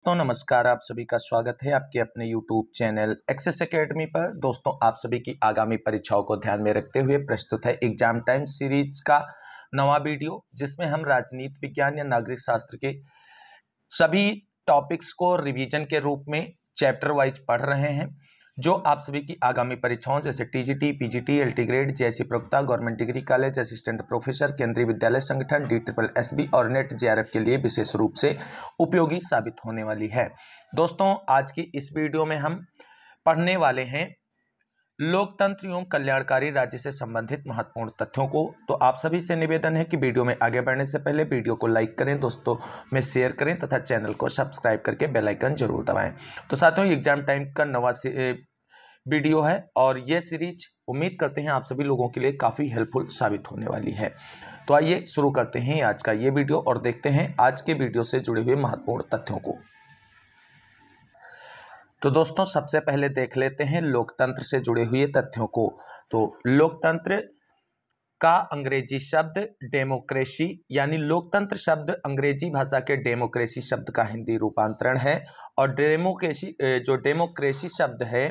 तो नमस्कार, आप सभी का स्वागत है आपके अपने YouTube चैनल एक्सेस एकेडमी पर। दोस्तों, आप सभी की आगामी परीक्षाओं को ध्यान में रखते हुए प्रस्तुत है एग्जाम टाइम सीरीज का नवा वीडियो, जिसमें हम राजनीति विज्ञान या नागरिक शास्त्र के सभी टॉपिक्स को रिवीजन के रूप में चैप्टर वाइज पढ़ रहे हैं, जो आप सभी की आगामी परीक्षाओं जैसे TGT, PGT, LT grade, JSC प्रवक्ता, government degree college, assistant professor, Kendriya Vidyalaya संगठन, DSSB और नेट जेआरएफ के लिए विशेष रूप से उपयोगी साबित होने वाली है। दोस्तों, आज की इस वीडियो में हम पढ़ने वाले हैं लोकतंत्र एवं कल्याणकारी राज्य से संबंधित महत्वपूर्ण तथ्यों को। तो आप सभी से निवेदन है कि वीडियो में आगे बढ़ने से पहले वीडियो को लाइक करें, दोस्तों में शेयर करें तथा चैनल को सब्सक्राइब करके बेल आइकन जरूर दबाएं। तो साथियों, एग्जाम टाइम का नवा वीडियो है और ये सीरीज उम्मीद करते हैं आप सभी लोगों के लिए काफ़ी हेल्पफुल साबित होने वाली है। तो आइए शुरू करते हैं आज का ये वीडियो और देखते हैं आज के वीडियो से जुड़े हुए महत्वपूर्ण तथ्यों को। तो दोस्तों, सबसे पहले देख लेते हैं लोकतंत्र से जुड़े हुए तथ्यों को। तो लोकतंत्र का अंग्रेजी शब्द डेमोक्रेसी, यानी लोकतंत्र शब्द अंग्रेजी भाषा के डेमोक्रेसी शब्द का हिंदी रूपांतरण है। और डेमोक्रेसी शब्द है,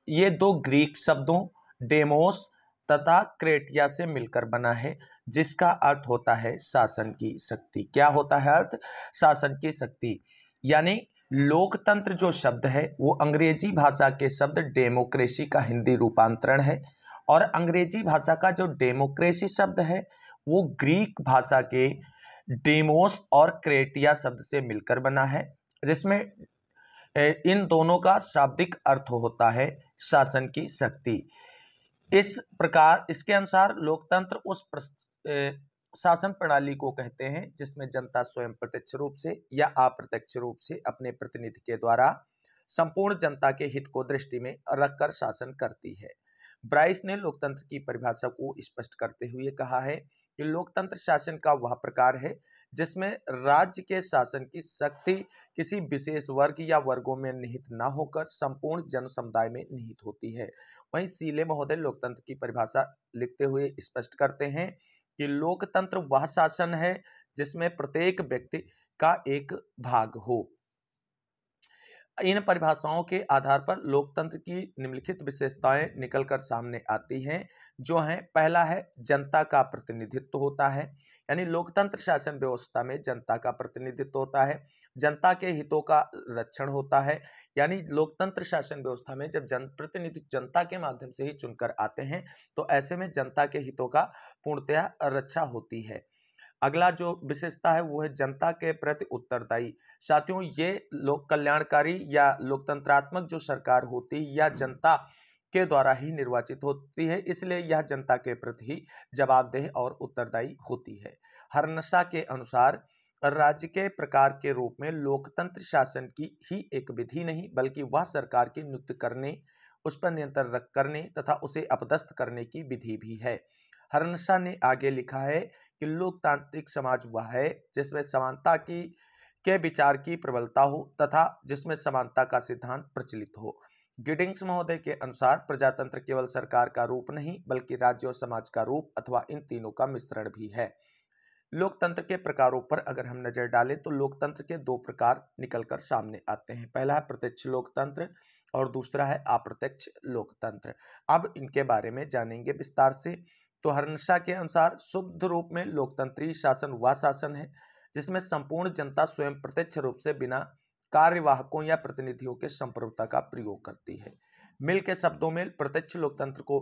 ये दो ग्रीक शब्दों डेमोस तथा क्रेटिया से मिलकर बना है, जिसका अर्थ होता है शासन की शक्ति। क्या होता है अर्थ? शासन की शक्ति। यानी लोकतंत्र जो शब्द है वो अंग्रेजी भाषा के शब्द डेमोक्रेसी का हिंदी रूपांतरण है, और अंग्रेजी भाषा का जो डेमोक्रेसी शब्द है वो ग्रीक भाषा के डेमोस और क्रेटिया शब्द से मिलकर बना है, जिसमें इन दोनों का शाब्दिक अर्थ होता है शासन की शक्ति। इस प्रकार इसके अनुसार लोकतंत्र उस शासन प्रणाली को कहते हैं जिसमें जनता स्वयं प्रत्यक्ष रूप से या अप्रत्यक्ष रूप से अपने प्रतिनिधि के द्वारा संपूर्ण जनता के हित को दृष्टि में रखकर शासन करती है। ब्राइस ने लोकतंत्र की परिभाषा को स्पष्ट करते हुए कहा है कि लोकतंत्र शासन का वह प्रकार है जिसमें राज्य के शासन की शक्ति किसी विशेष वर्ग या वर्गों में निहित न होकर संपूर्ण जन समुदाय में निहित होती है। वहीं सीले महोदय लोकतंत्र की परिभाषा लिखते हुए स्पष्ट करते हैं कि लोकतंत्र वह शासन है जिसमें प्रत्येक व्यक्ति का एक भाग हो। इन परिभाषाओं के आधार पर लोकतंत्र की निम्नलिखित विशेषताएं निकलकर सामने आती हैं, जो हैं, पहला है जनता का प्रतिनिधित्व होता है, यानी लोकतंत्र शासन व्यवस्था में जनता का प्रतिनिधित्व होता है। जनता के हितों का रक्षण होता है, यानी लोकतंत्र शासन व्यवस्था में जब जनप्रतिनिधि जनता के माध्यम से ही चुनकर आते हैं तो ऐसे में जनता के हितों का पूर्णतया रक्षा होती है। अगला जो विशेषता है वो है जनता के प्रति उत्तरदायी। साथियों, ये लोक कल्याणकारी या लोकतंत्रात्मक जो सरकार होती है या जनता के द्वारा ही निर्वाचित होती है, इसलिए यह जनता के प्रति ही जवाबदेह और उत्तरदायी होती है। हर्नसा के अनुसार राज्य के प्रकार के रूप में लोकतंत्र शासन की ही एक विधि नहीं बल्कि वह सरकार की नियुक्त करने, उस पर नियंत्रण करने तथा उसे अपदस्थ करने की विधि भी है। हर्नसा ने आगे लिखा है कि लोकतांत्रिक समाज वह है जिसमें समानता की के विचार की प्रबलता हो तथा जिसमें समानता का सिद्धांत प्रचलित हो। गिडिंग्स महोदय के अनुसार प्रजातंत्र केवल सरकार का रूप नहीं बल्कि राज्य और समाज का रूप अथवा इन तीनों का मिश्रण भी है। लोकतंत्र के प्रकारों पर अगर हम नजर डालें तो लोकतंत्र के दो प्रकार निकलकर सामने आते हैं। पहला है प्रत्यक्ष लोकतंत्र और दूसरा है अप्रत्यक्ष लोकतंत्र। अब इनके बारे में जानेंगे विस्तार से। तो हर्नसा के अनुसार शुद्ध रूप में लोकतंत्री शासन वह शासन है जिसमें संपूर्ण जनता स्वयं प्रत्यक्ष रूप से बिना कार्यवाहकों या प्रतिनिधियों के संप्रभुता का प्रयोग करती है। मिल के शब्दों में प्रत्यक्ष लोकतंत्र को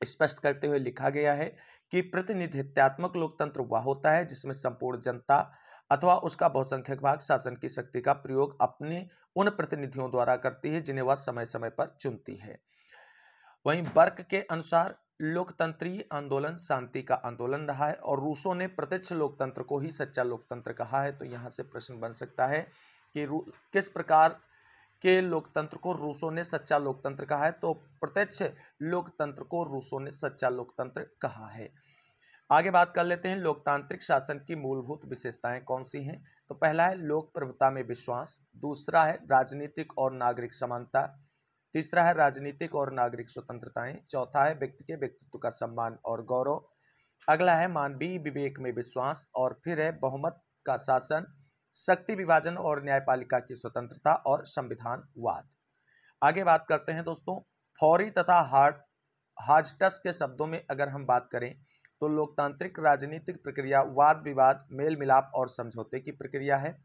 स्पष्ट करते हुए लिखा गया है कि प्रतिनिधित्वात्मक लोकतंत्र वह होता है जिसमें संपूर्ण जनता अथवा उसका बहुसंख्यक भाग शासन की शक्ति का प्रयोग अपने उन प्रतिनिधियों द्वारा करती है जिन्हें वह समय समय पर चुनती है। वहीं बर्क के अनुसार लोकतंत्रीय आंदोलन शांति का आंदोलन रहा है और रूसो ने प्रत्यक्ष लोकतंत्र को ही सच्चा लोकतंत्र कहा है। तो यहाँ से प्रश्न बन सकता है कि किस प्रकार के लोकतंत्र को रूसो ने सच्चा लोकतंत्र कहा है? तो प्रत्यक्ष लोकतंत्र को रूसो ने सच्चा लोकतंत्र कहा है। आगे बात कर लेते हैं लोकतांत्रिक शासन की मूलभूत विशेषताएं कौन सी हैं। तो पहला है लोक प्रभुता में विश्वास, दूसरा है राजनीतिक और नागरिक समानता, तीसरा है राजनीतिक और नागरिक स्वतंत्रताएं, चौथा है व्यक्ति के व्यक्तित्व का सम्मान और गौरव, अगला है मानवीय विवेक में विश्वास और फिर है बहुमत का शासन, शक्ति विभाजन और न्यायपालिका की स्वतंत्रता और संविधानवाद। आगे बात करते हैं दोस्तों, फौरी तथा हाजटस के शब्दों में अगर हम बात करें तो लोकतांत्रिक राजनीतिक प्रक्रिया वाद विवाद, मेल मिलाप और समझौते की प्रक्रिया है।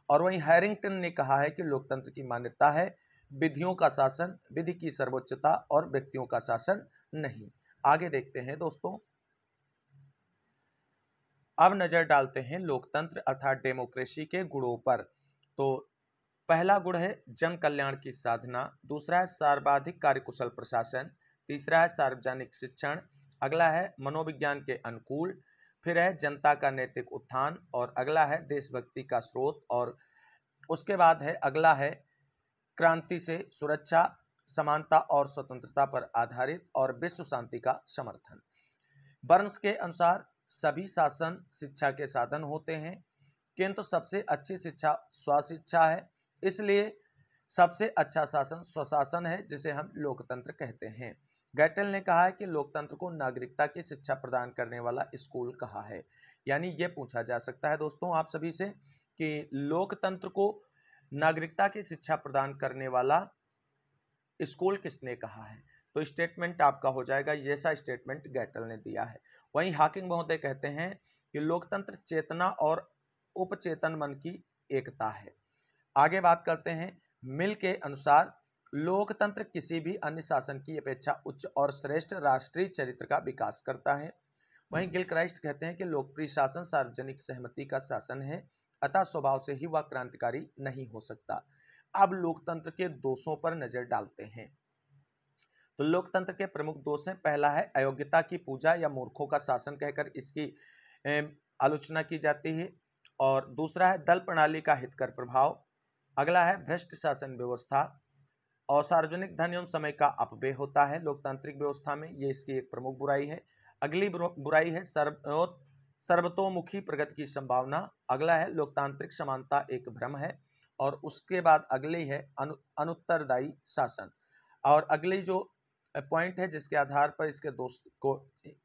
और वहीं हैरिंगटन ने कहा है कि लोकतंत्र की मान्यता है विधियों का शासन, विधि की सर्वोच्चता और व्यक्तियों का शासन नहीं। आगे देखते हैं दोस्तों, अब नजर डालते हैं लोकतंत्र अर्थात डेमोक्रेसी के गुणों पर। तो पहला गुण है जन कल्याण की साधना, दूसरा है सर्वाधिक कार्यकुशल प्रशासन, तीसरा है सार्वजनिक शिक्षण, अगला है मनोविज्ञान के अनुकूल, फिर है जनता का नैतिक उत्थान, और अगला है देशभक्ति का स्रोत, और उसके बाद है अगला है क्रांति से सुरक्षा, समानता और स्वतंत्रता पर आधारित और विश्व शांति का समर्थन। बर्न्स के अनुसार सभी शासन शिक्षा के साधन होते हैं, किंतु सबसे अच्छी शिक्षा स्वशिक्षा है, इसलिए सबसे अच्छा शासन स्वशासन है, जिसे हम लोकतंत्र कहते हैं। गैटल ने कहा है कि लोकतंत्र को नागरिकता की शिक्षा प्रदान करने वाला स्कूल कहा है। यानी ये पूछा जा सकता है दोस्तों आप सभी से कि लोकतंत्र को नागरिकता की शिक्षा प्रदान करने वाला स्कूल किसने कहा है, तो स्टेटमेंट आपका हो जाएगा, ये सा स्टेटमेंट गैटल ने दिया है। वहीं हाकिंग महोदय कहते हैं कि लोकतंत्र चेतना और उपचेतन मन की एकता है। आगे बात करते हैं, मिल के अनुसार लोकतंत्र किसी भी अन्य शासन की अपेक्षा उच्च और श्रेष्ठ राष्ट्रीय चरित्र का विकास करता है। वहीं गिलक्राइस्ट कहते हैं कि लोकप्रिय शासन सार्वजनिक सहमति का शासन है, अतः स्वभाव से ही वह क्रांतिकारी नहीं हो सकता। अब लोकतंत्र के दोषों पर नजर डालते हैं। तो लोकतंत्र के प्रमुख दोष हैं, पहला है अयोग्यता की पूजा या मूर्खों का शासन कहकर इसकी आलोचना की जाती है, और दूसरा है दल प्रणाली का हितकर प्रभाव, अगला है भ्रष्ट शासन व्यवस्था, और सार्वजनिक धन एवं समय का अपव्यय होता है लोकतांत्रिक व्यवस्था में, ये इसकी एक प्रमुख बुराई है। अगली बुराई है सर्वतोमुखी प्रगति की संभावना, अगला है लोकतांत्रिक समानता एक भ्रम है, और उसके बाद अगली है अनुत्तरदायी शासन। और अगली जो पॉइंट है जिसके आधार पर इसके दोष को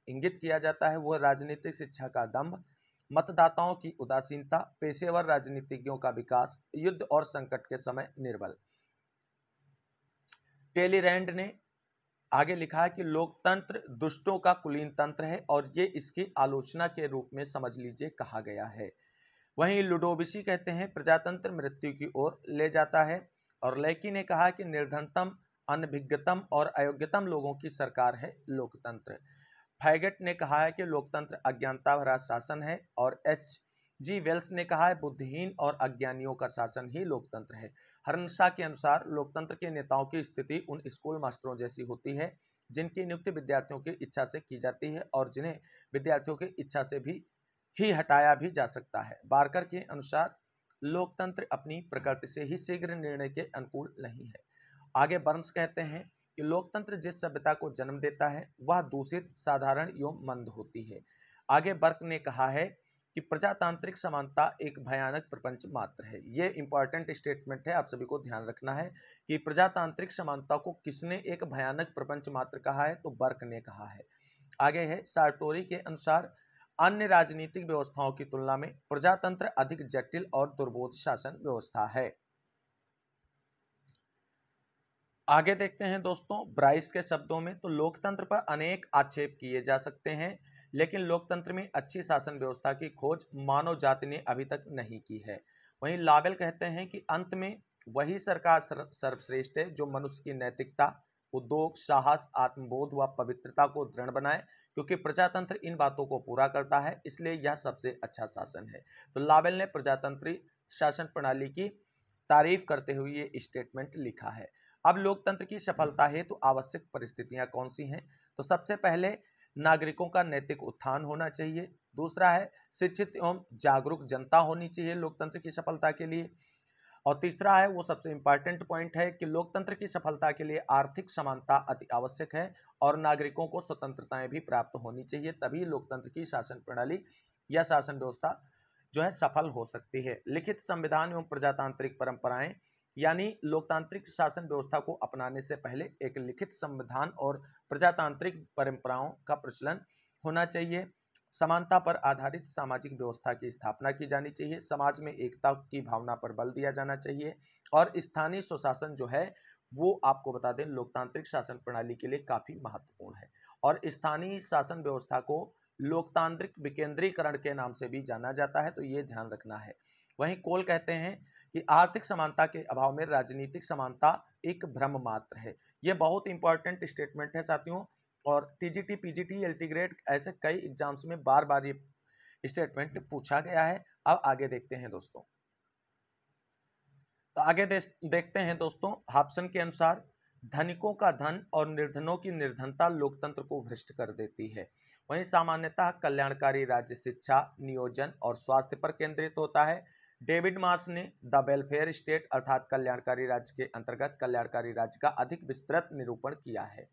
इंगित किया जाता है वो राजनीतिक शिक्षा का दंभ, मतदाताओं की उदासीनता, पेशेवर राजनीतिज्ञों का विकास, युद्ध और संकट के समय निर्बल। टेलीरैंड ने आगे लिखा है कि लोकतंत्र दुष्टों का कुलीन तंत्र है, और ये इसकी आलोचना के रूप में समझ लीजिए कहा गया है। वहीं लुडोविसी कहते हैं प्रजातंत्र मृत्यु की ओर ले जाता है, और लेकी ने कहा कि निर्धनतम, अनभिज्ञतम और अयोग्यतम लोगों की सरकार है लोकतंत्र। फैगट ने कहा है कि लोकतंत्र अज्ञानता भरा शासन है, और H.G. वेल्स ने कहा है बुद्धिहीन और अज्ञानियों का शासन ही लोकतंत्र है। हर्नशा के अनुसार लोकतंत्र के नेताओं की स्थिति उन स्कूल मास्टरों जैसी होती है जिनकी नियुक्ति विद्यार्थियों की इच्छा से की जाती है, और जिन्हें विद्यार्थियों की इच्छा से भी ही हटाया भी जा सकता है। बार्कर के अनुसार लोकतंत्र अपनी प्रकृति से ही शीघ्र निर्णय के अनुकूल नहीं है। आगे बर्न्स कहते हैं कि लोकतंत्र जिस सभ्यता को जन्म देता है वह दूषित, साधारण एवं मंद होती है। आगे बर्क ने कहा है कि प्रजातांत्रिक समानता एक भयानक प्रपंच मात्र है। ये इंपॉर्टेंट स्टेटमेंट है, आप सभी को ध्यान रखना है कि प्रजातांत्रिक समानता को किसने एक भयानक प्रपंच मात्र कहा है, तो बर्क ने कहा है। आगे है सार्टोरी के अनुसार अन्य राजनीतिक व्यवस्थाओं की तुलना में प्रजातंत्र अधिक जटिल और दुर्बोध शासन व्यवस्था है। आगे देखते हैं दोस्तों ब्राइस के शब्दों में, तो लोकतंत्र पर अनेक आक्षेप किए जा सकते हैं, लेकिन लोकतंत्र में अच्छी शासन व्यवस्था की खोज मानव जाति ने अभी तक नहीं की है। वहीं लावेल कहते हैं कि अंत में वही सरकार सर्वश्रेष्ठ है जो मनुष्य की नैतिकता, उद्योग, साहस, आत्मबोध व पवित्रता को दृढ़ बनाए, क्योंकि प्रजातंत्र इन बातों को पूरा करता है, इसलिए यह सबसे अच्छा शासन है। तो लावेल ने प्रजातंत्री शासन प्रणाली की तारीफ करते हुए ये स्टेटमेंट लिखा है। अब लोकतंत्र की सफलता हेतु तो आवश्यक परिस्थितियां कौन सी हैं, तो सबसे पहले नागरिकों का नैतिक उत्थान होना चाहिए, दूसरा है शिक्षित एवं जागरूक जनता होनी चाहिए लोकतंत्र की सफलता के लिए, और तीसरा है वो सबसे इंपॉर्टेंट पॉइंट है कि लोकतंत्र की सफलता के लिए आर्थिक समानता अति आवश्यक है, और नागरिकों को स्वतंत्रताएं भी प्राप्त होनी चाहिए, तभी लोकतंत्र की शासन प्रणाली या शासन व्यवस्था जो है सफल हो सकती है। लिखित संविधान एवं प्रजातांत्रिक परंपराएं, यानी लोकतांत्रिक शासन व्यवस्था को अपनाने से पहले एक लिखित संविधान और प्रजातांत्रिक परंपराओं का प्रचलन होना चाहिए। समानता पर आधारित सामाजिक व्यवस्था की स्थापना की जानी चाहिए, समाज में एकता की भावना पर बल दिया जाना चाहिए और स्थानीय स्वशासन जो है वो आपको बता दें लोकतांत्रिक शासन प्रणाली के लिए काफी महत्वपूर्ण है और स्थानीय शासन व्यवस्था को लोकतांत्रिक विकेंद्रीकरण के नाम से भी जाना जाता है, तो ये ध्यान रखना है। वहीं कोल कहते हैं कि आर्थिक समानता के अभाव में राजनीतिक समानता एक भ्रम मात्र है। ये बहुत इंपॉर्टेंट स्टेटमेंट है साथियों और टीजीटी, पीजीटी, एलटी ग्रेड ऐसे कई एग्जाम्स में बार बार ये स्टेटमेंट पूछा गया है। अब आगे देखते हैं दोस्तों, तो आगे देखते हैं दोस्तों, हॉब्सन के अनुसार धनिकों का धन और निर्धनों की निर्धनता लोकतंत्र को भ्रष्ट कर देती है। वहीं सामान्यतः कल्याणकारी राज्य शिक्षा, नियोजन और स्वास्थ्य पर केंद्रित होता है। डेविड मार्श ने द वेलफेयर स्टेट अर्थात कल्याणकारी राज्य के अंतर्गत कल्याणकारी राज्य का अधिक विस्तृत निरूपण किया है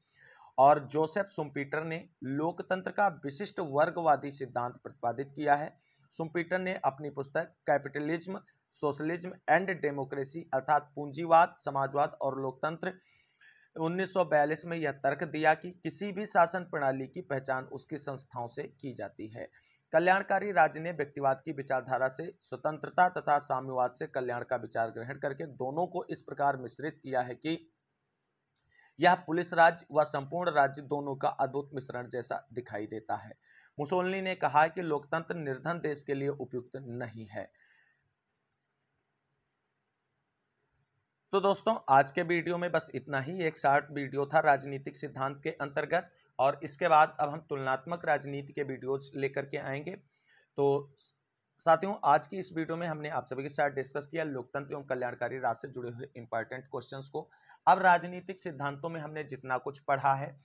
और जोसेफ शुम्पीटर ने लोकतंत्र का विशिष्ट वर्गवादी सिद्धांत प्रतिपादित किया है। शुम्पीटर ने अपनी पुस्तक कैपिटलिज्म, सोशलिज्म एंड डेमोक्रेसी अर्थात पूंजीवाद, समाजवाद और लोकतंत्र 1942 में यह तर्क दिया कि किसी भी शासन प्रणाली की पहचान उसकी संस्थाओं से की जाती है। कल्याणकारी राज्य ने व्यक्तिवाद की विचारधारा से स्वतंत्रता तथा साम्यवाद से कल्याण का विचार ग्रहण करके दोनों को इस प्रकार मिश्रित किया है कि यह पुलिस राज्य व संपूर्ण राज्य दोनों का अद्भुत मिश्रण जैसा दिखाई देता है। मुसोलिनी ने कहा है कि लोकतंत्र निर्धन देश के लिए उपयुक्त नहीं है। तो दोस्तों आज के वीडियो में बस इतना ही, एक शॉर्ट वीडियो था राजनीतिक सिद्धांत के अंतर्गत और इसके बाद अब हम तुलनात्मक राजनीति के वीडियोज लेकर के आएंगे। तो साथियों आज की इस वीडियो में हमने आप सभी के साथ डिस्कस किया लोकतंत्र एवं कल्याणकारी राज्य से जुड़े हुए इंपॉर्टेंट क्वेश्चंस को। अब राजनीतिक सिद्धांतों में हमने जितना कुछ पढ़ा है,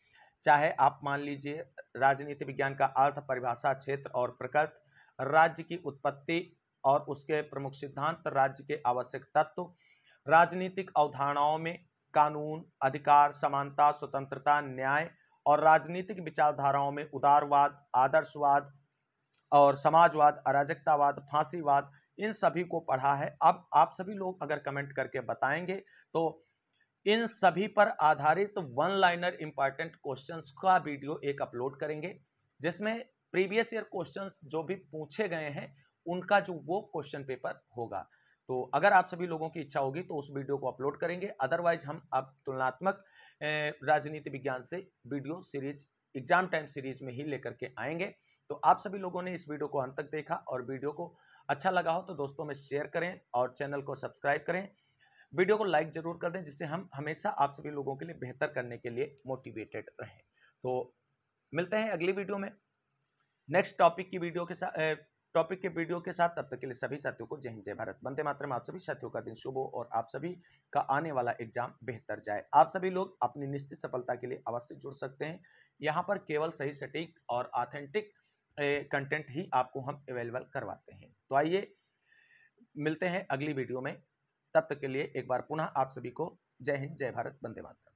चाहे आप मान लीजिए राजनीति विज्ञान का अर्थ, परिभाषा, क्षेत्र और प्रकृति, राज्य की उत्पत्ति और उसके प्रमुख सिद्धांत, राज्य के आवश्यक तत्व, राजनीतिक अवधारणाओं में कानून, अधिकार, समानता, स्वतंत्रता, न्याय और राजनीतिक विचारधाराओं में उदारवाद, आदर्शवाद और समाजवाद, अराजकतावाद, फांसीवाद, इन सभी को पढ़ा है। अब आप सभी लोग अगर कमेंट करके बताएंगे तो इन सभी पर आधारित वन लाइनर इंपॉर्टेंट क्वेश्चंस का वीडियो एक अपलोड करेंगे जिसमें प्रीवियस ईयर क्वेश्चंस जो भी पूछे गए हैं उनका जो वो क्वेश्चन पेपर होगा। तो अगर आप सभी लोगों की इच्छा होगी तो उस वीडियो को अपलोड करेंगे, अदरवाइज हम अब तुलनात्मक राजनीति विज्ञान से video series exam time series में ही लेकर के आएंगे। तो आप सभी लोगों ने इस वीडियो को अंत तक देखा और वीडियो को अच्छा लगा हो तो दोस्तों में शेयर करें और चैनल को सब्सक्राइब करें, वीडियो को लाइक जरूर कर दें जिससे हम हमेशा आप सभी लोगों के लिए बेहतर करने के लिए मोटिवेटेड रहें। तो मिलते हैं अगली वीडियो में नेक्स्ट टॉपिक की वीडियो के साथ। तब तक के लिए सभी साथियों को जय हिंद, जय भारत, वंदे मातरम। आप सभी साथियों का दिन शुभ हो और आप सभी का आने वाला एग्जाम बेहतर जाए। आप सभी लोग अपनी निश्चित सफलता के लिए अवश्य जुड़ सकते हैं। यहाँ पर केवल सही, सटीक और ऑथेंटिक कंटेंट ही आपको हम अवेलेबल करवाते हैं। तो आइए मिलते हैं अगली वीडियो में, तब तक के लिए एक बार पुनः आप सभी को जय हिंद, जय भारत, वंदे मातरम।